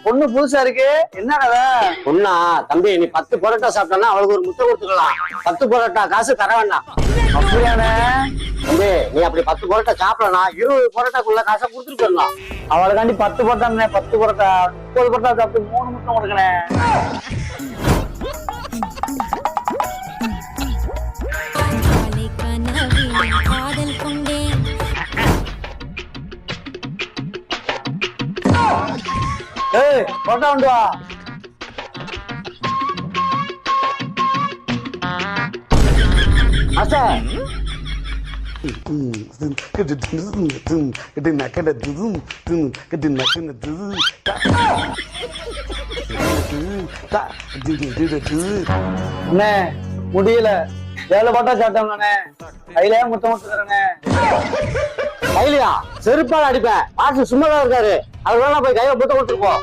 பொண்ணு புதுசா இருக்கு. என்னடா பொண்ணா? தம்பி, நீ 10 பரோட்டா சாப்பிட்டா அவளுக்கு ஒரு முட்டை கொடுத்துக்கலாம். 10 பரோட்டா காசு தர வேண்டாம். அப்படியானே? தம்பி, நீ அப்படி 10 பரோட்டா சாப்பிடலாம், 20 பரோட்டாக்குள்ள காசை கொடுத்துட்டு போயிடலாம். அவளுக்காண்டி 10 பரோட்டா 10 பரோட்டா 30 பரோட்டா சாப்பிட்டு 3 முட்டை கொடுக்கணே. ஏய், பரோட்டா உண்டு வா. ஆசா, அண்ணே முடியல. 7 பரோட்டா சாப்பிட்டோம்ண்ணே. கையில முட்டை தரேண்ணே. கையிலையா? செருப்பால அடிப்பேன். பாசு சும்மாதான் இருக்காரு. அதனால போய் கையில முட்டை கொடுத்துருப்போம்.